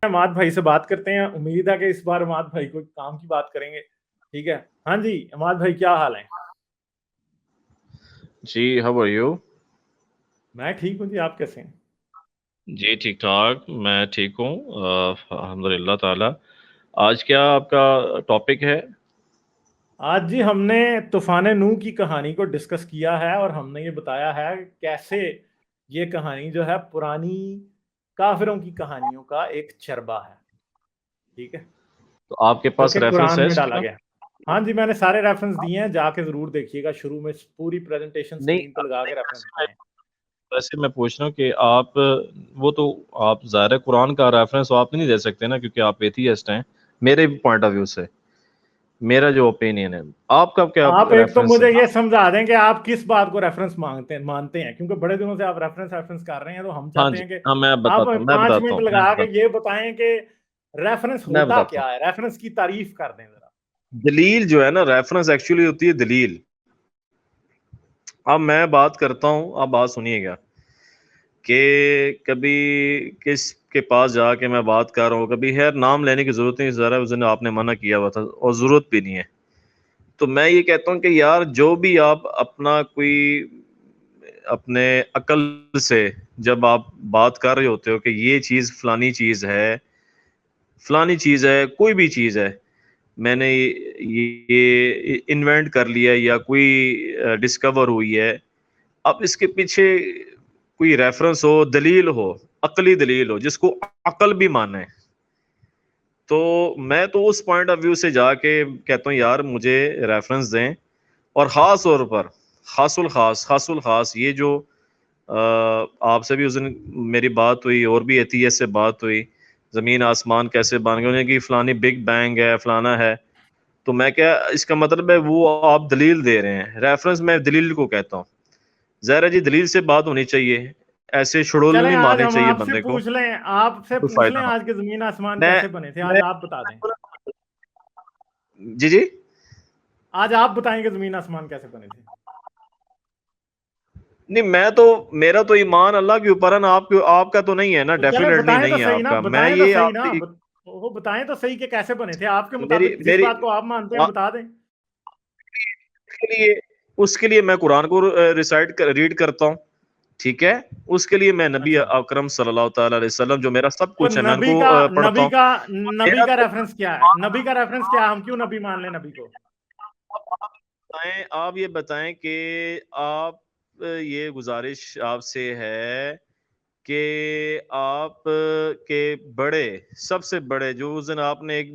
अमाद भाई से बात करते हैं। उम्मीद है कि इस बार अमाद भाई कोई काम की बात करेंगे। ठीक है। हाँ जी अमाद भाई, क्या हाल है? जी, हाउ आर यू? मैं ठीक हूँ जी, आप कैसे हैं? जी, ठीक ठाक। मैं ठीक हूँ, अल्हम्दुलिल्लाह ताला। आज क्या आपका टॉपिक है? आज जी हमने तूफान नूह की कहानी को डिस्कस किया है और हमने ये बताया है कि कैसे ये कहानी जो है पुरानी काफिरों की कहानियों का एक चरबा है। ठीक है। तो आपके जो पास कि रेफरेंस कुरान है में डाला इसका? गया है। हाँ जी, मैंने सारे रेफरेंस दिए हैं, जाके जरूर देखिएगा। शुरू में पूरी प्रेजेंटेशन नहीं, स्क्रीन पर लगा नहीं, के रेफरेंस वैसे मैं दिए हैं। वैसे मैं पूछ रहा हूँ कि आप वो तो आप ज़ाहिर है कुरान का रेफरेंस आप नहीं दे सकते ना, क्योंकि आप एथियस्ट हैं। मेरे पॉइंट ऑफ व्यू से मेरा जो ओपिनियन है, आपका क्या आप एक तो रेफरेंस मुझे है? ये समझा दें कि आप किस बात को रेफरेंस मानते हैं, क्योंकि बड़े दिनों से आप रेफरेंस रेफरेंस कर रहे हैं, तो हम हाँ चाहते जी, हैं कि हाँ, मैं आप बताता हूँ, मैं पांच बताता मिनट हूँ, मैं लगा के बताता ये बताएं कि रेफरेंस हूँ, मैं होता बताता क्या हूँ। है, रेफरेंस की तारीफ कर दें जरा। दलील जो है ना, रेफरेंस एक्चुअली होती है दलील। अब मैं बात करता हूँ, आप बात सुनिएगा कि कभी किस के पास जाके मैं बात कर रहा हूँ, कभी खैर नाम लेने की जरूरत नहीं, जरा उस दिन आपने मना किया हुआ था और जरूरत भी नहीं है। तो मैं ये कहता हूँ कि यार जो भी आप अपना कोई अपने अकल से जब आप बात कर रहे होते हो कि ये चीज़ फलानी चीज़ है, कोई भी चीज़ है, मैंने ये इन्वेंट कर लिया है या कोई डिस्कवर हुई है। अब इसके पीछे कोई रेफरेंस हो, दलील हो, अकली दलील हो जिसको अकल भी माने, तो मैं तो उस पॉइंट ऑफ व्यू से जाके कहता हूँ यार मुझे रेफरेंस दें। और ख़ास तौर पर खासुल खास ये जो आपसे भी उस दिन मेरी बात हुई और भी एथियस से बात हुई, ज़मीन आसमान कैसे बन गए, उन्हें कि फलानी बिग बैंग है, फलाना है। तो मैं क्या, इसका मतलब है वो आप दलील दे रहे हैं, रेफरेंस मैं दलील को कहता हूँ। ज़ाहिर जी दलील से बात होनी चाहिए, ऐसे शुड़ुल चलें नहीं आज मारनी हम चाहिए आपसे बंदे को, पूछ लें, आपसे कोई पूछ लें फायदा ना आज हो। के जमीन आसमान मैं कैसे बने थे, आज मैं आप बता दें। जी जी। आज आप बताएंगे जमीन आसमान कैसे बने थे। नहीं, मैं तो मेरा तो ईमान अल्लाह के ऊपर है ना, आपका तो नहीं है ना, तो चले डेफिनेटली बताएं तो नहीं है सही ना, आपका। मैं बताएं तो ये सही ना, आपसे वो बताएं तो सही कि कैसे बने थे आपके मेरी मुताबिक, जिस मेरी बात को आप मानते हैं आ- बता दें। उसके लिए उसके लिए मैं कुरान को रीड करता हूँ। ठीक है। उसके लिए मैं नबी अच्छा, अकरम सल्लल्लाहु ताला अलैहि वसल्लम जो मेरा सब तो कुछ है, मैं उनको पढ़ता हूँ। नबी मेरा का तो रेफरेंस क्या है? नबी का रेफरेंस क्या है? हम क्यों नबी मान लें नबी को? आप ये बताएं कि आप ये गुजारिश आपसे है कि आप के बड़े सबसे बड़े जो उस दिन आपने एक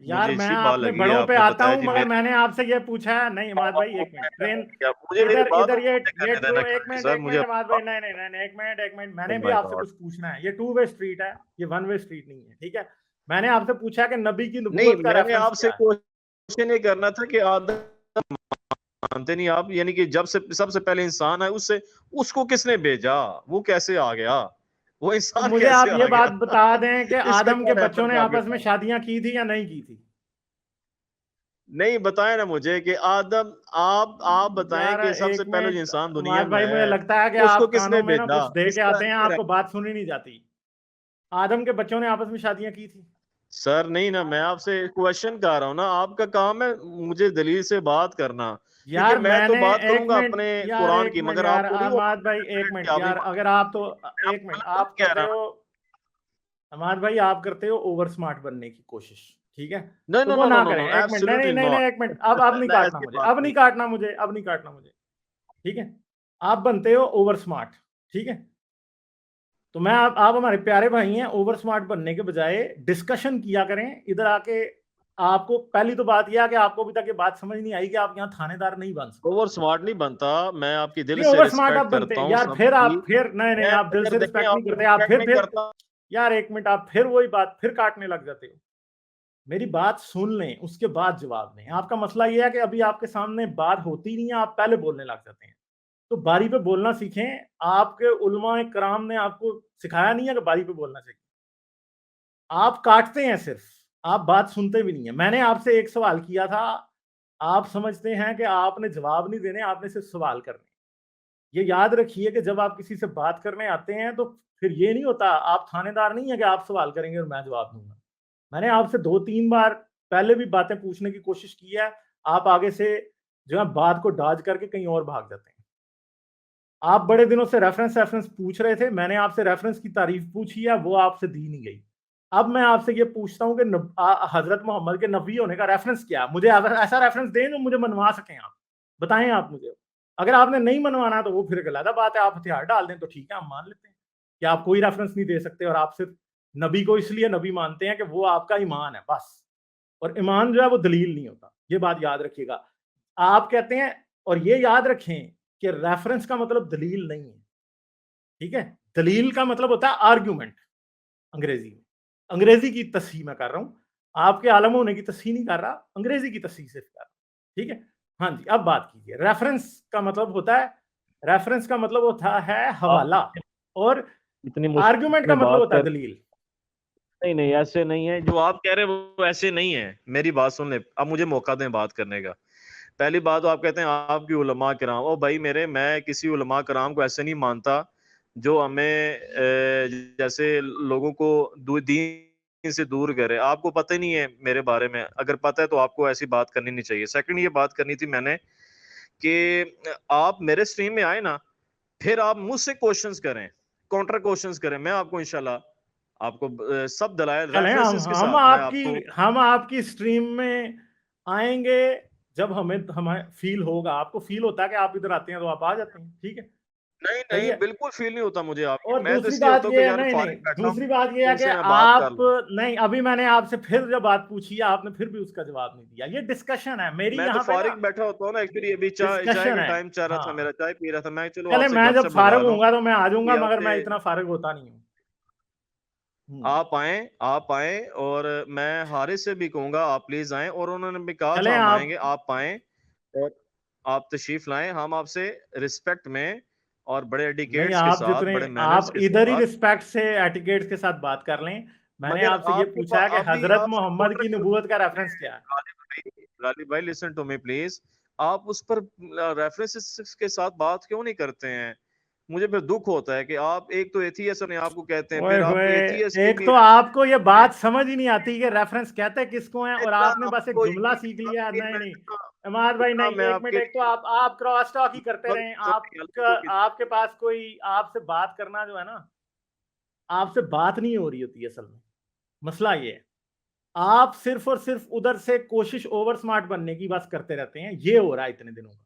यार मुझे मैं अच्छी बात अपने लगी है, बड़ों पे आपने आता बताया हूं, जी मगर मेरे मैंने आपसे ये पूछा है नहीं अमाद भाई, एक मिनट ट्रेन। क्या मुझे मेरी इधर बात इधर तो ये पूरे ये करने टू देना एक मिनट सर, एक मुझे मिनट अमाद भाई, नहीं नहीं नहीं नहीं, एक मिनट, ओह मैंने भी माय आपसे गॉड। कुछ पूछना है। ये टू वे स्ट्रीट है, ये वन वे स्ट्रीट नहीं है। ठीक है। मैंने आपसे पूछा कि नबी की नहीं, नबूवत का मैंने रेफरेंस आपसे क्या है। क्वेश्चन ये करना था कि आदम मानते नहीं आप, यानी कि जब से सबसे पहले इंसान है उससे उसको किसने भेजा, वो कैसे आ गया, वो तो इंसान मुझे आप कैसे ये आ बात गया? बता दें कि इसका आदम क्या के बच्चों रेफरेंस ने है आपके आपस में पास? शादियां की थी या नहीं की थी? नहीं, बताएं ना मुझे कि आदम, आप बताएं यार कि सबसे एक पहले जो मिनट इंसान दुनिया अमाद में भाई, मुझे है लगता है कि उसको आप किसने कानों में ना भेजा, कुछ दे के इसका आते हैं, क्या आपको बात सुनी नहीं जाती। आदम के बच्चों ने आपस में शादियां की थी। सर नहीं ना, मैं आपसे क्वेश्चन कर रहा हूँ ना, आपका काम है मुझे दलील से बात करना। क्योंकि यार मैं तो मैंने बात एक करूंगा मिनट अपने यार कुरान एक की, मिनट मगर यार आप थोड़ी वो अमाद भाई, एक डेफिनेटली मिनट आप नहीं यार, मान अगर आप तो रहे। एक मिनट मैं आप कह करते रहा हो, हूँ। अमाद भाई आप करते हो ओवर स्मार्ट बनने की कोशिश। ठीक है। नहीं, तो नो वो नो नो ना नो करें, नो, एक मिनट, नहीं नहीं एब्सोल्युटली नहीं नहीं, एक मिनट, अब नॉट। नहीं काटना ऐसी मुझे, बात अब नहीं। नहीं काटना मुझे, अब नहीं काटना मुझे। ठीक है। आप बनते हो ओवर स्मार्ट। ठीक है। तो मैं आप हमारे प्यारे भाई हैं, ओवर स्मार्ट बनने के बजाय डिस्कशन किया करें इधर आके। आपको पहली तो बात यह है कि आपको अभी तक ये बात समझ नहीं आई कि आप यहाँ थानेदार नहीं बन सकते। ओवर स्मार्ट नहीं बनता, मैं आपकी दिल नहीं, से ओवर स्मार्ट आप रिस्पेक्ट बनते करता हैं हूँ यार, फिर सबकी। आप फिर नहीं नहीं, मैं आप दिल अगर से देखें रिस्पेक्ट नहीं आपकी करते, आप रिस्पेक्ट नहीं फिर करता। यार एक मिनट, आप फिर वही बात फिर काटने लग जाते हो। मेरी बात सुन लें, उसके बाद जवाब दें। आपका मसला ये है कि अभी आपके सामने बात होती नहीं है, आप पहले बोलने लग जाते हैं। तो बारी पे बोलना सीखें। आपके उलमा कराम ने आपको सिखाया नहीं है कि बारी पे बोलना चाहिए। आप काटते हैं सिर्फ, आप बात सुनते भी नहीं है। मैंने आपसे एक सवाल किया था, आप समझते हैं कि आपने जवाब नहीं देने, आपने सिर्फ सवाल करने। ये याद रखिए कि जब आप किसी से बात करने आते हैं तो फिर ये नहीं होता, आप थानेदार नहीं है कि आप सवाल करेंगे और मैं जवाब दूंगा। मैंने आपसे 2-3 बार पहले भी बातें पूछने की कोशिश की है, आप आगे से जो है बात को डॉज करके कहीं और भाग जाते हैं। आप बड़े दिनों से रेफरेंस पूछ रहे थे, मैंने आपसे रेफरेंस की तारीफ पूछी है, वो आपसे दी नहीं गई। अब मैं आपसे ये पूछता हूँ कि हजरत मोहम्मद के नबी होने का रेफरेंस क्या है? मुझे ऐसा रेफरेंस दें जो मुझे मनवा सकें आप। बताएं आप मुझे। अगर आपने नहीं मनवाना तो वो फिर एक अलग बात है, आप हथियार डाल दें तो ठीक है, हम मान लेते हैं कि आप कोई रेफरेंस नहीं दे सकते और आप सिर्फ नबी को इसलिए नबी मानते हैं कि वो आपका ईमान है बस। और ईमान जो है वो दलील नहीं होता, ये बात याद रखिएगा। आप कहते हैं, और ये याद रखें कि रेफरेंस का मतलब दलील नहीं है, ठीक है? दलील का मतलब होता है आर्ग्यूमेंट अंग्रेजी में। अंग्रेजी की तस्हीह मैं कर रहा हूँ, आपके आलम होने की तस्हीह नहीं कर रहा, अंग्रेजी की तस्हीह सिर्फ कर रहा हूँ, ठीक है? हाँ जी, अब बात कीजिए। रेफरेंस का मतलब होता है, रेफरेंस का मतलब होता है आप हवाला, और इतनी मुश्किल आर्ग्यूमेंट का में मतलब बात होता है कर, दलील। नहीं नहीं ऐसे नहीं है जो आप कह रहे हैं, वो ऐसे नहीं है। मेरी बात सुन ले, अब मुझे मौका दें बात करने का। पहली बात तो आप कहते हैं आपकी उलमा कराम, ओ भाई मेरे, मैं किसी उलमा कराम को ऐसे नहीं मानता जो हमें जैसे लोगों को दीन से दूर करे। आपको पता ही नहीं है मेरे बारे में, अगर पता है तो आपको ऐसी बात करनी नहीं चाहिए। सेकंड ये बात करनी थी मैंने कि आप मेरे स्ट्रीम में आए ना, फिर आप मुझसे क्वेश्चंस करें, काउंटर क्वेश्चंस करें, मैं आपको इंशाल्लाह आपको सब दलाइल चलें, रेफरेंसेस के साथ मैं आपको। हम आपकी स्ट्रीम में आएँगे जब हमें फ़ील होगा। आपको फ़ील होता है कि आप इधर आते हैं तो आप आ जाते हैं, ठीक है? नहीं सही नहीं है। बिल्कुल फील नहीं होता मुझे आपकी, और मैं तो दूसरी इसलिए बात होता हूँ ये कि है, यार नहीं, नहीं, फारिग बैठा हूँ, दूसरी बात ये है कि तुमसे मैं बात कर आप, लूं। नहीं, अभी मैंने आपसे फिर जब बात पूछी है, आपने फिर भी उसका जवाब नहीं दिया। ये डिस्कशन है, मेरी मैं तो यहाँ पे ना फारिग बैठा होता हूँ ना, एक्चुअली अभी चाय चाय डिस्कशन का है। टाइम चल रहा था, हाँ, मेरा चाय पी रहा था, मैं चलो चले आपसे मैं जब गपशप लगा फारिग लूं होऊँगा तो मैं आ कि जाऊँगा, मगर आपसे। मैं इतना फारिग होता नहीं हूँ। हुँ। आप आए और मैं हारिस से भी कहूंगा आप प्लीज आएं, और उन्होंने भी कहा चलें था हम आप, आएंगे, आप आएं और आप तशरीफ लाएं, हम आपसे रिस्पेक्ट में और बड़े नहीं, एडिकेट्स के आप साथ, जितने, बड़े मैनर्स आप के इधर ही साथ। रिस्पेक्ट से एटिकेट्स के साथ बात कर लें। मैंने मगर आपसे ये आपके पूछा पास है कि अभी हज़रत आप मोहम्मद सपोर्टर की नबूवत का रेफरेंस क्या है? गालिब भाई लिसन टू मी प्लीज। आप उस पर रेफरेंसेस के साथ बात क्यों नहीं करते हैं? मुझे फिर दुख होता है कि आप एक तो एथियस्ट ने आपको कहते हैं, ओए फिर आप होए! एथियस्ट की एक भी तो आपको ये बात समझ ही नहीं आती कि रेफरेंस कहते किसको हैं, और इतना आपने बस एक आपको जुमला यकीन सीख लिया है। नहीं, नहीं, मैं नहीं, इतना इमाद भाई इतना नहीं, मैं 1 मिनट, आपके एक तो लिए आप क्रॉस टॉक ही करते रहें। आपका, सॉरी, आपके पास कोई आपसे बात करना जो है ना, आपसे बात नहीं हो रही होती है असल में। मसला ये है, आप सिर्फ़ और सिर्फ़ उधर से कोशिश ओवर स्मार्ट बनने की बस करते रहते हैं, ये हो रहा है इतने दिनों में।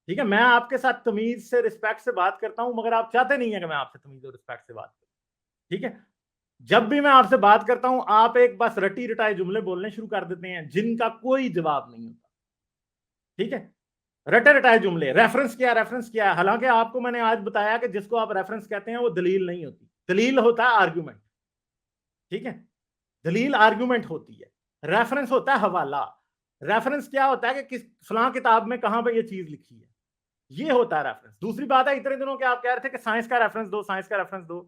ठीक है? मैं आपके साथ तमीज़ से, रिस्पेक्ट से बात करता हूँ, मगर आप चाहते नहीं हैं कि मैं आपसे तमीज़ और रिस्पेक्ट से बात करूँ। ठीक है? जब भी मैं आपसे बात करता हूं, आप एक बस रटी-रटाए जुमले बोलने शुरू कर देते हैं, जिनका कोई जवाब नहीं होता। ठीक है? रटे-रटाए जुमले, रेफरेंस क्या है, रेफरेंस क्या है? हालांकि आपको मैंने आज बताया कि जिसको आप रेफरेंस कहते हैं, वो दलील नहीं होती। दलील होता है आर्गुमेंट। ठीक है? दलील आर्गुमेंट होती है। रेफरेंस होता है हवाला। रेफरेंस क्या होता है कि किस फलां किताब में कहां पे ये चीज लिखी है, ये होता है रेफरेंस। दूसरी बात है, इतने दिनों के आप कह रहे थे कि साइंस का रेफरेंस दो, साइंस का रेफरेंस दो।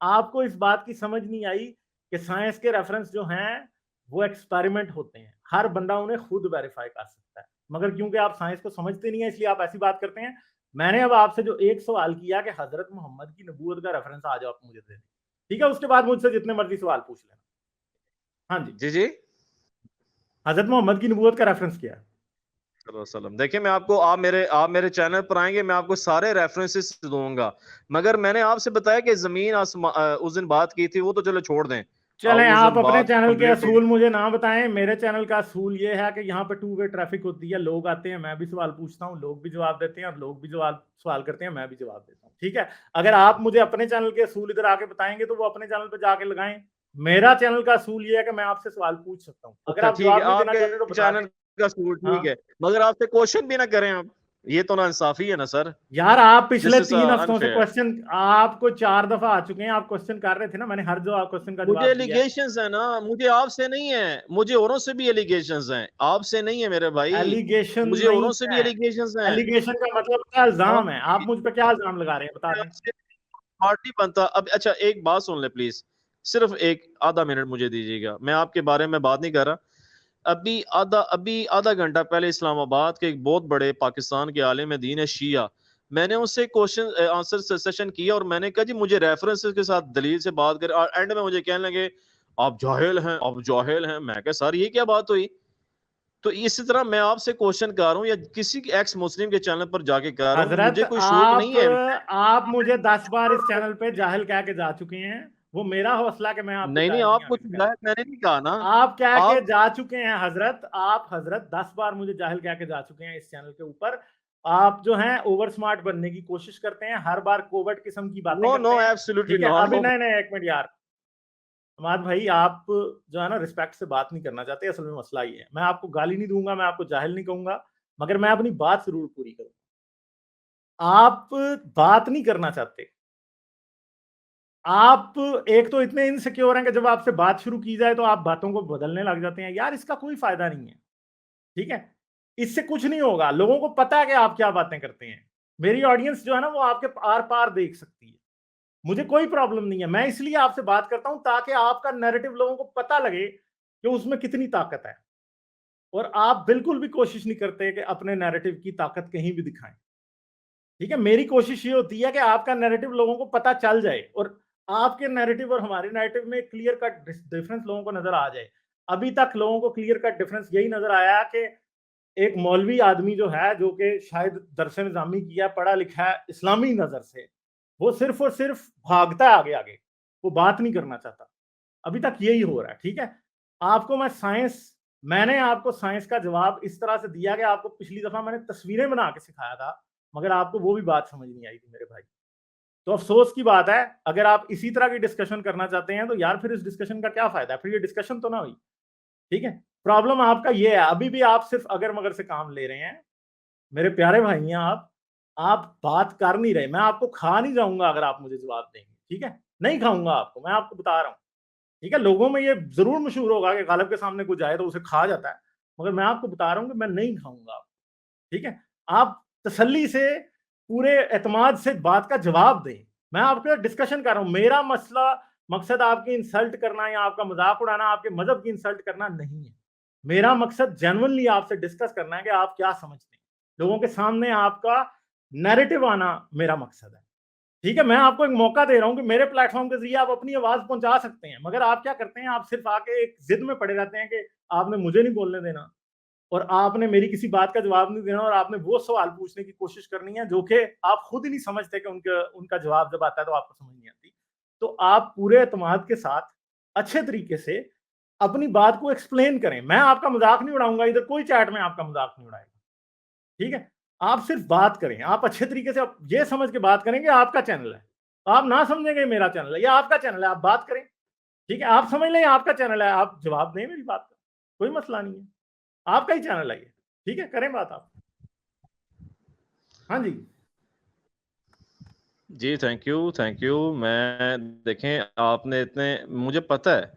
आपको इस बात की समझ नहीं आई कि साइंस के रेफरेंस जो हैं वो एक्सपेरिमेंट होते हैं, हर बंदा उन्हें खुद वेरीफाई कर सकता है। मगर क्योंकि आप साइंस को समझते नहीं है, इसलिए आप ऐसी बात करते हैं। मैंने अब आपसे जो एक सवाल किया कि हजरत मोहम्मद की नबूवत का रेफरेंस आ जाओ आप मुझे दे दें, ठीक है? उसके बाद मुझसे जितने मर्जी सवाल पूछ लेना। हाँ जी, जी जी। हजरत मोहम्मद की नबूवत का रेफरेंस क्या है? वसल्लम, देखिए मैं आपको, आप मेरे चैनल पर आएंगे, मैं आपको सारे रेफरेंसेस दूंगा। मगर मैंने आपसे बताया कि जमीन आसमान उस दिन बात की थी, वो तो चलो छोड़ दें, चलें, उस आप दिन अपने बात चैनल के कंप्लीट हो असूल मुझे ना बताएं। मेरे चैनल का असूल ये है कि यहाँ पे टू वे ट्रैफिक होती है, लोग आते हैं, मैं भी सवाल पूछता हूँ, लोग भी जवाब देते हैं, और लोग भी जवाब सवाल करते हैं, मैं भी जवाब देता हूँ। ठीक है? अगर आप मुझे अपने चैनल के असूल इधर आके बताएंगे तो वो अपने चैनल पे जाके लगाएं। मेरा चैनल का असूल ये है कि मैं आपसे सवाल पूछ सकता हूँ, अगर अच्छा आप ठीक है, जवाब नहीं देना चाहते तो आपके बता दें। चैनल का सूट ठीक हाँ, है, मगर आपसे क्वेश्चन भी ना करें आप, ये तो ना इंसाफी है ना सर। यार, आप पिछले दिस इज 3 हफ्तों से अनफेयर। क्वेश्चन, आपको 4 दफा आ चुके हैं, आप क्वेश्चन कर रहे थे ना, मैंने हर जो क्वेश्चन का मुझे जवाब दिया है। एलिगेशंस है ना, मुझे आपसे नहीं है, मुझे औरों से भी एलिगेशंस हैं, आपसे नहीं है मेरे भाई। एलिगेशन मुझे नहीं औरों से भी है, एलिगेशंस हैं। एलिगेशन का मतलब क्या, हाँ, इल्जाम है। आप मुझ पे क्या इल्जाम लगा रहे हैं, बता दें। पार्टी बनता अब। अच्छा एक बात सुन ले प्लीज, सिर्फ एक आधा मिनट मुझे दीजिएगा, मैं आपके बारे में बात नहीं कर रहा। अभी आधा घंटा पहले इस्लामाबाद के एक बहुत बड़े पाकिस्तान के आलिम दीन है शिया, मैंने उससे क्वेश्चन आंसर सेशन किया और मैंने कहा जी मुझे रेफरेंसेस के साथ दलील से बात कर, और एंड में मुझे कहने लगे आप जाहिल हैं, आप जाहिल हैं। मैं कहा सर ये क्या बात हुई? तो इसी तरह मैं आपसे क्वेश्चन कर रहा हूँ या किसी एक्स मुस्लिम के चैनल पर जाके कर रहा हूँ, हजरत मुझे कोई शौक नहीं है। आप मुझे 10 बार इस चैनल पे जाहिल कह के जा चुके हैं। वो मेरा हौसला कि मैं आपको नहीं नहीं, जाहिल नहीं आप कुछ आगे कह। मैंने नहीं कहा ना। आप कह के आप जा चुके हैं हजरत, आप हजरत 10 बार मुझे जाहिल कह के जा चुके हैं इस चैनल के ऊपर। आप जो हैं ओवर स्मार्ट बनने की कोशिश करते हैं, हर बार कोवर्ट किस्म की बातें नो करते नो हैं। एब्सोल्युटली ठीक है, नॉट। अभी नहीं नहीं, एक मिनट यार अमाद भाई, आप जो है ना रिस्पेक्ट से बात नहीं करना चाहते। असल में मसला ये है, मैं आपको गाली नहीं दूंगा, मैं आपको जाहिल नहीं कहूंगा, मगर मैं अपनी बात जरूर पूरी करूंगा। आप बात नहीं करना चाहते। आप एक तो इतने इनसिक्योर हैं कि जब आपसे बात शुरू की जाए तो आप बातों को बदलने लग जाते हैं। यार इसका कोई फायदा नहीं है। ठीक है, इससे कुछ नहीं होगा। लोगों को पता है कि आप क्या बातें करते हैं। मेरी ऑडियंस जो है ना वो आपके आर पार देख सकती है। मुझे कोई प्रॉब्लम नहीं है। मैं इसलिए आपसे बात करता हूं ताकि आपका नैरेटिव लोगों को पता लगे कि उसमें कितनी ताकत है। और आप बिल्कुल भी कोशिश नहीं करते कि अपने नैरेटिव की ताकत कहीं भी दिखाएं। ठीक है, मेरी कोशिश ये होती है कि आपका नैरेटिव लोगों को पता चल जाए और आपके नैरेटिव और हमारे नैरेटिव में क्लियर कट डिफरेंस लोगों को नजर आ जाए। अभी तक लोगों को क्लियर कट डिफरेंस यही नजर आया कि एक मौलवी आदमी जो है, जो कि शायद दरसे निजामी किया, पढ़ा लिखा है इस्लामी नजर से, वो सिर्फ और सिर्फ भागता है आगे आगे, वो बात नहीं करना चाहता। अभी तक यही हो रहा है। ठीक है, आपको मैंने आपको साइंस का जवाब इस तरह से दिया कि आपको पिछली दफा मैंने तस्वीरें बना के सिखाया था, मगर आपको वो भी बात समझ नहीं आई थी मेरे भाई। तो अफसोस की बात है, अगर आप इसी तरह की डिस्कशन करना चाहते हैं तो यार फिर इस डिस्कशन का क्या फायदा है, फिर ये डिस्कशन तो ना हुई। ठीक है, प्रॉब्लम आपका ये है, अभी भी आप सिर्फ अगर मगर से काम ले रहे हैं। मेरे प्यारे भाई हैं आप बात कर नहीं रहे। मैं आपको खा नहीं जाऊंगा अगर आप मुझे जवाब देंगे। ठीक है, नहीं खाऊंगा आपको, मैं आपको बता रहा हूँ। ठीक है, लोगों में ये जरूर मशहूर होगा कि गालिब के सामने कुछ जाए तो उसे खा जाता है, मगर मैं आपको बता रहा हूँ कि मैं नहीं खाऊंगा आपको। ठीक है, आप तसल्ली से पूरे एतमाद से बात का जवाब दें। मैं आपके डिस्कशन कर रहा हूं। मेरा मसला मकसद आपकी इंसल्ट करना या आपका मजाक उड़ाना, आपके मजहब की इंसल्ट करना नहीं है। मेरा मकसद जेन्युइनली आपसे डिस्कस करना है कि आप क्या समझते हैं। लोगों के सामने आपका नैरेटिव आना मेरा मकसद है। ठीक है, मैं आपको एक मौका दे रहा हूं कि मेरे प्लेटफॉर्म के जरिए आप अपनी आवाज पहुंचा सकते हैं, मगर आप क्या करते हैं, आप सिर्फ आके एक जिद में पड़े रहते हैं कि आपने मुझे नहीं बोलने देना और आपने मेरी किसी बात का जवाब नहीं देना और आपने वो सवाल पूछने की कोशिश करनी है जो कि आप खुद ही नहीं समझते कि उनका जवाब जब आता है तो आपको समझ नहीं आती। तो आप पूरे एतमाद के साथ अच्छे तरीके से अपनी बात को एक्सप्लेन करें। मैं आपका मजाक नहीं उड़ाऊंगा, इधर कोई चैट में आपका मजाक नहीं उड़ाएगा। ठीक है, आप सिर्फ बात करें, आप अच्छे तरीके से आप ये समझ के बात करेंगे आपका चैनल है। आप ना समझेंगे मेरा चैनल है या आपका चैनल है, आप बात करें। ठीक है, आप समझ लें आपका चैनल है, आप जवाब दें मेरी बात का, कोई मसला नहीं है। आपका ही चैनल है ये। ठीक है, करें बात आप। हाँ जी। जी थैंक यू, थैंक यू। मैं देखें आपने इतने, मुझे पता है,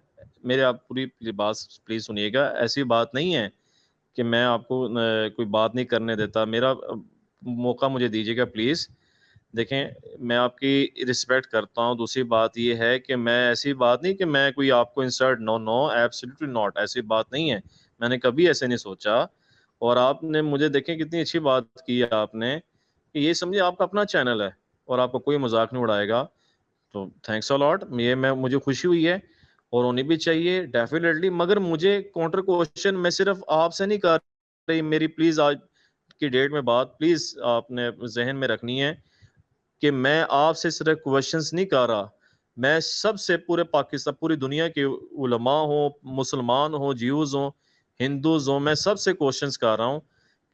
मेरे आप पूरी बात प्लीज सुनिएगा। ऐसी बात नहीं है कि मैं आपको कोई बात नहीं करने देता। मेरा मौका मुझे दीजिएगा प्लीज। देखें मैं आपकी रिस्पेक्ट करता हूँ। दूसरी बात ये है कि मैं ऐसी बात नहीं कि मैं कोई आपको insult, no no absolutely not, ऐसी बात नहीं है। मैंने कभी ऐसे नहीं सोचा। और आपने मुझे देखें कितनी अच्छी बात की है आपने, कि ये समझिए आपका अपना चैनल है और आपको कोई मजाक नहीं उड़ाएगा। तो थैंक्स अ लॉट, ये मैं मुझे खुशी हुई है और होनी भी चाहिए डेफिनेटली। मगर मुझे काउंटर क्वेश्चन मैं सिर्फ आपसे नहीं कर रही, मेरी प्लीज आज की डेट में बात प्लीज आपने जहन में रखनी है कि मैं आपसे सिर्फ क्वेश्चंस नहीं कर रहा। मैं सबसे पूरे पाकिस्तान, पूरी दुनिया के उलमा हो, मुसलमान हो, ज्यूज हो, हिंदूज हो, मैं सबसे क्वेश्चंस कर रहा हूँ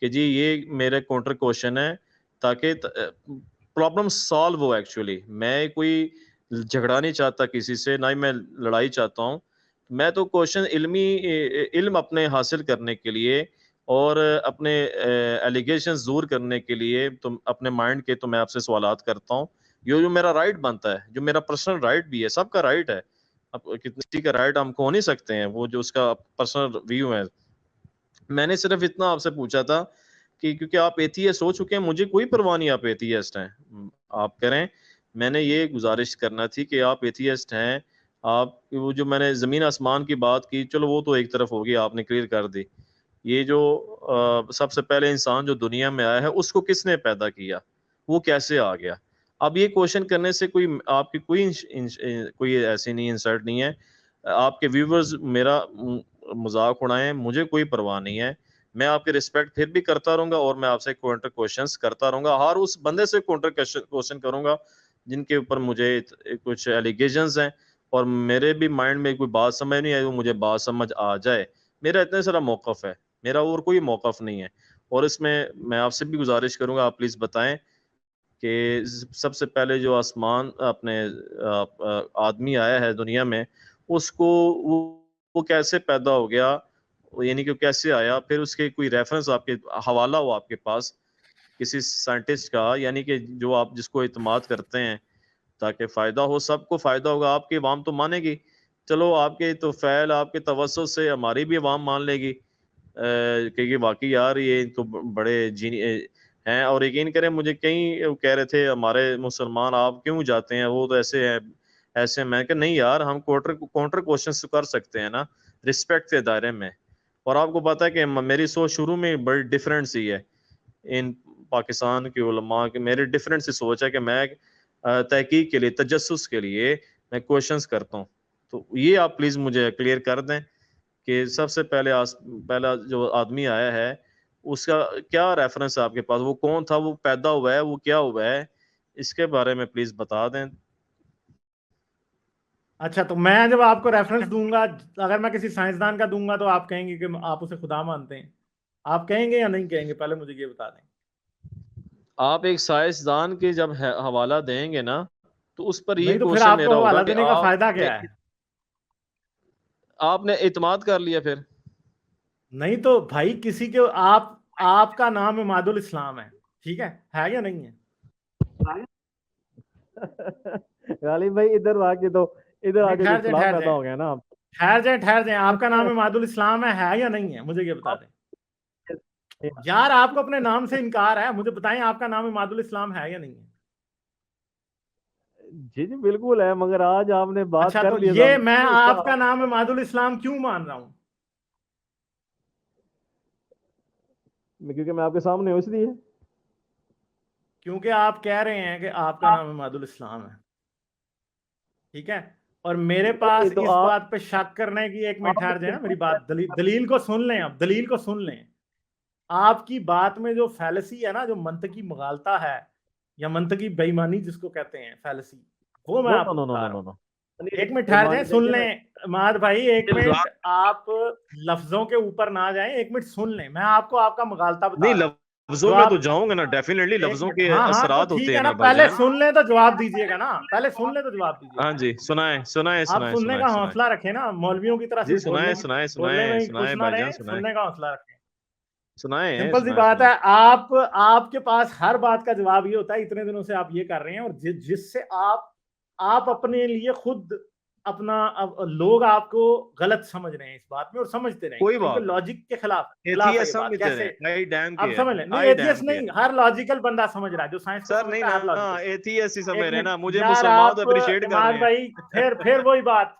कि जी ये मेरे काउंटर क्वेश्चन है ताकि प्रॉब्लम सॉल्व हो। एक्चुअली मैं कोई झगड़ा नहीं चाहता किसी से, ना ही मैं लड़ाई चाहता हूँ। मैं तो क्वेश्चन इल्म अपने हासिल करने के लिए और अपने एलिगेशंस दूर करने के लिए, तो अपने माइंड के, तो मैं आपसे सवालात करता हूँ। ये जो मेरा राइट बनता है, जो मेरा पर्सनल राइट भी है, सबका राइट है। अब किसी का राइट हम खो नहीं सकते हैं, वो जो उसका पर्सनल व्यू है। मैंने सिर्फ इतना आपसे पूछा था कि क्योंकि आप एथीएस्ट हो चुके हैं, मुझे कोई परवाह नहीं आप एथीएस्ट हैं, आप करें। मैंने ये गुजारिश करना थी कि आप एथीएस्ट हैं। आप वो जो मैंने ज़मीन आसमान की बात की, चलो वो तो एक तरफ होगी, आपने क्लियर कर दी। ये जो सबसे पहले इंसान जो दुनिया में आया है उसको किसने पैदा किया? वो कैसे आ गया? अब ये क्वेश्चन करने से कोई आपकी कोई ऐसी नहीं इंसल्ट नहीं है। आपके व्यूवर्स मेरा मजाक उड़ाएं, मुझे कोई परवाह नहीं है। मैं आपकी रिस्पेक्ट फिर भी करता रहूंगा और मैं आपसे काउंटर क्वेश्चंस करता रहूंगा। हर उस बंदे से काउंटर क्वेश्चन करूंगा जिनके ऊपर मुझे कुछ एलिगेशंस हैं और मेरे भी माइंड में कोई बात समझ नहीं आई, वो मुझे बात समझ आ जाए। मेरा इतना सारा मौकफ है, मेरा और कोई मौकफ नहीं है। और इसमें मैं आपसे भी गुजारिश करूंगा, आप प्लीज बताएं कि सबसे पहले जो आसमान अपने आदमी आया है दुनिया में, उसको वो कैसे पैदा हो गया, यानी कि कैसे आया, फिर उसके कोई रेफरेंस आपके हवाला हो आपके पास किसी साइंटिस्ट का, यानी कि जो आप जिसको इत्माद करते हैं ताकि फ़ायदा हो, सबको फ़ायदा होगा, आपकी अवाम तो मानेगी। चलो आपके तो फ़ैल आपके तवज्जुह से हमारी भी अवाम मान लेगी कि वाक़ई यार ये तो बड़े हैं। और यकीन करें मुझे कई वो कह रहे थे हमारे मुसलमान आप क्यों जाते हैं, वो तो ऐसे हैं, ऐसे। मैं कहा नहीं यार, हम काउंटर क्वेश्चंस कर सकते हैं ना, रिस्पेक्ट के दायरे में। और आपको पता है कि मेरी सोच शुरू में बड़ी डिफरेंट सी है इन पाकिस्तान के उलमा की। मेरी डिफरेंट सी सोच है कि मैं तहकीक के लिए, तजस्सुस के लिए मैं क्वेश्चंस करता हूँ। तो ये आप प्लीज़ मुझे क्लियर कर दें कि सबसे पहला जो आदमी आया है उसका क्या रेफरेंस है आपके पास, वो कौन था, वो पैदा हुआ है, वो क्या हुआ है, इसके बारे में प्लीज बता दें। अच्छा, तो मैं जब आपको रेफरेंस दूंगा, अगर मैं किसी साइंसदान का दूंगा तो आप कहेंगे कि आप उसे खुदा मानते हैं? आप कहेंगे या नहीं कहेंगे, पहले मुझे ये बता दें। आप एक साइंसदान के जब हवाला देंगे ना, तो उस पर ये नहीं तो फिर क्वेश्चन आपको मेरा होगा हवाला कि देने का फायदा आपने क्या है? आपने इत्माद कर लिया फिर। नहीं तो भाई, किसी के आपका नाम इमादुल इस्लाम है या नहीं है? गालिब भाई इधर नहीं, आके तो ठहर जाए इख्तिलाफ ठहर पैदा जाए हो गया ना आप। ठहर जाए, आपका नाम इमादुल इस्लाम है या नहीं है? मुझे ये बता आप दें यार, आपको अपने नाम से इनकार है, मुझे बताएं आपका नाम इमादुल इस्लाम है या नहीं है? जी जी बिल्कुल है, मगर आज आपने बात अच्छा, कर तो ली है ये सामने मैं तो आपका नाम इमादुल इस्लाम क्यों मान रहा हूं? क्योंकि मैं आपके सामने हूं इसलिए। क्योंकि आप कह रहे हैं कि आपका नाम इमादुल इस्लाम है, ठीक है। और मेरे ये पास तो इस बात पे शक करने की, एक मिनट ठहर जाए ना, मेरी बात, दलील को सुन लें, अब दलील को सुन लें। आपकी बात में जो फैलसी है ना, जो मंतकी मुगालता है या मंतकी बेईमानी जिसको कहते हैं, फैलसी, वो मैं नो नो आपको नो नो बता नो रहा नो हूं। नो। एक मिनट ठहर जाए, बेईमानी सुन देखिए ना। लें इमाद भाई, एक मिनट। आप लफ्जों के ऊपर ना जाएं, एक मिनट सुन लें, मैं आपको आपका मुगालता नहीं, बता रहा हूं। लफ्जों जो में तो आप, जाऊंगा ना, डेफिनेटली एक लफ्जों मिनट, के हाँ हाँ, तो असरात होते ठीक हैं है ना, ना पहले भाईजान। सुन लें तो जवाब दीजिएगा ना, पहले सुन लें तो जवाब हाँ दीजिएगा। जी, सुनाए सुनाए आप सुनाए सुनने सुनाए का सुनाए हौसला रखें ना, मौलवियों की तरह जी, सिर्फ सुनाए सुनाए बोलने में सुनाए ही खुश सुनाए ना भाईजान, रहें, सुनाए सुनने का हौसला रखें। सुनाए सिंपल सी सुनाए बात है, सुनाए। आपके पास हर बात का जवाब ये होता है, इतने दिनों से आप ये कर रहे हैं, और जिससे आप अपने लिए खुद अपना, अब लोग आपको गलत समझ रहे हैं इस बात में, और समझते रहेंगे, कोई क्योंकि बात लॉजिक के खिलाफ है ये एथियज्म बात। भी तेरे कैसे? आई डैम आप के है, समझ लें, नहीं आई एथियस्ट डैम के है। नहीं, हर लॉजिकल बंदा समझ रहा है, जो साइंस को सर नहीं समझता है, ना, हर लॉजिकल। एथियस्ट ही समझ एक रहे हैं मिनट ना, मुझे यार, मुसलमान तो आप अप्रिशिएट कर इमाद रहे भाई, हैं। फिर वही बात,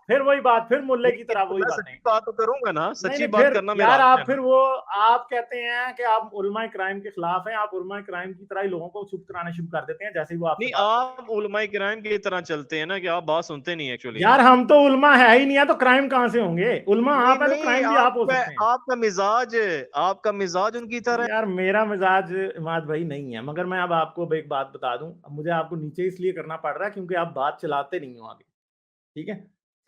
फिर मुल्ले की नहीं तरह तो वही मैं बातें। सच्ची बात तो करूंगा ना, नहीं सच्ची नहीं, बात फिर करना मेरा यार, हक आप है फिर ना। वो, आप कहते हैं कि आप उलमाए क्राइम के खिलाफ हैं, आप उलमाए क्राइम की तरह ही लोगों को चुप कराने शुरू कर देते हैं जैसे ही वो आपसे नहीं, बात करते हैं। आप उलमाए किराम की तरह चलते हैं ना कि आप बात सुनते नहीं एक्चुअली में। यार, हम तो उलमा है ही नहीं है, तो क्राइम कहां से होंगे? उलमा नहीं आप है तो नहीं, क्राइम भी आप हो आपका सकते हैं। आपका मिजाज, आपका मिजाज उनकी तरह यार, मेरा मिजाज इमाद भाई नहीं है, मगर मैं अब आपको एक बात बता दूं, अब मुझे आपको नीचे इसलिए करना पड़ रहा है क्योंकि आप बात चलाते नहीं हो आगे, ठीक है।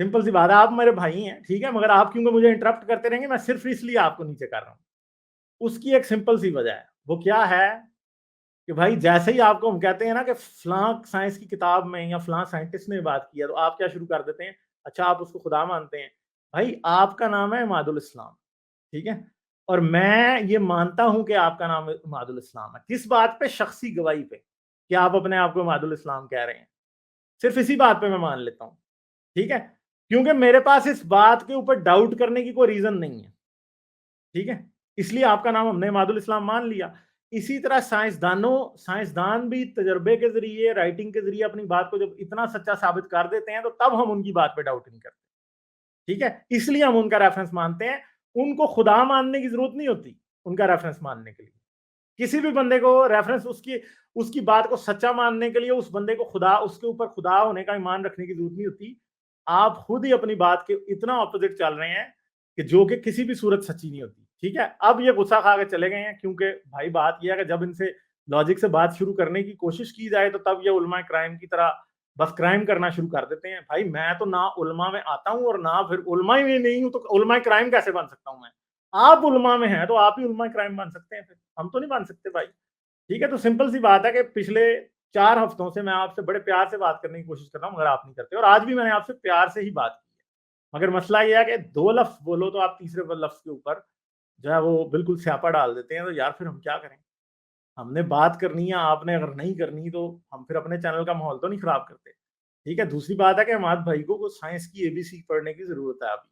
सिंपल सी बात है, आप मेरे भाई हैं, ठीक है, मगर आप क्योंकि मुझे इंटरप्ट करते रहेंगे, मैं सिर्फ इसलिए आपको नीचे कर रहा हूं। उसकी एक सिंपल सी वजह है, वो क्या है कि भाई, जैसे ही आपको हम कहते हैं ना कि फलां साइंस की किताब में या फलां साइंटिस्ट ने बात किया, तो आप क्या शुरू कर देते हैं, अच्छा आप उसको खुदा मानते हैं। भाई, आपका नाम है इमादुल इस्लाम, ठीक है, और मैं ये मानता हूं कि आपका नाम इमादुल इस्लाम है। किस बात पे? शख्सी गवाही पे, कि आप अपने आप को इमादुल इस्लाम कह रहे हैं। सिर्फ इसी बात पे मैं मान लेता हूं, ठीक है, क्योंकि मेरे पास इस बात के ऊपर डाउट करने की कोई रीजन नहीं है, ठीक है। इसलिए आपका नाम हमने इमादुल इस्लाम मान लिया। इसी तरह साइंसदान भी तजर्बे के जरिए, राइटिंग के जरिए अपनी बात को जब इतना सच्चा साबित कर देते हैं, तो तब हम उनकी बात पे डाउट नहीं करते, ठीक है। इसलिए हम उनका रेफरेंस मानते हैं। उनको खुदा मानने की जरूरत नहीं होती उनका रेफरेंस मानने के लिए, किसी भी बंदे को रेफरेंस उसकी बात को सच्चा मानने के लिए उस बंदे को खुदा, उसके ऊपर खुदा होने का ईमान रखने की जरूरत नहीं होती। आप खुद ही अपनी बात के इतना ऑपोजिट चल रहे हैं कि जो कि किसी भी सूरत सच्ची नहीं होती। ठीक है, अब ये गुस्सा खा के चले गए हैं, क्योंकि भाई बात यह है कि जब इनसे लॉजिक से बात शुरू करने की कोशिश की जाए तो तब ये उलमा क्राइम की तरह बस क्राइम करना शुरू कर देते हैं। भाई मैं तो ना उलमा में आता हूं और ना फिर उलमा में नहीं हूं, तो उलमा क्राइम कैसे बन सकता हूं मैं? आप उलमा में हैं तो आप ही उलमा क्राइम बन सकते हैं, फिर हम तो नहीं बन सकते भाई। ठीक है, तो सिंपल सी बात है कि पिछले 4 हफ्तों से मैं आपसे बड़े प्यार से बात करने की कोशिश कर रहा हूं, मगर आप नहीं करते, और आज भी मैंने आपसे प्यार से ही बात की है। मगर मसला यह है कि 2 लफ्ज बोलो तो आप तीसरे लफ्ज के ऊपर जो है वो बिल्कुल स्यापा डाल देते हैं। तो यार फिर हम क्या करें? हमने बात करनी है, आपने अगर नहीं करनी तो हम फिर अपने चैनल का माहौल तो नहीं खराब करते। ठीक है, दूसरी बात है कि हमारे भाई को साइंस की ABC पढ़ने की जरूरत है अभी,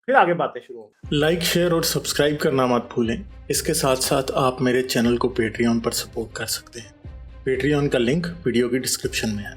फिर आगे बातें शुरू होंगी। लाइक, शेयर और सब्सक्राइब करना मत भूलें। इसके साथ साथ आप मेरे चैनल को पेट्रियन पर सपोर्ट कर सकते हैं। पेट्रियन का लिंक वीडियो की डिस्क्रिप्शन में है।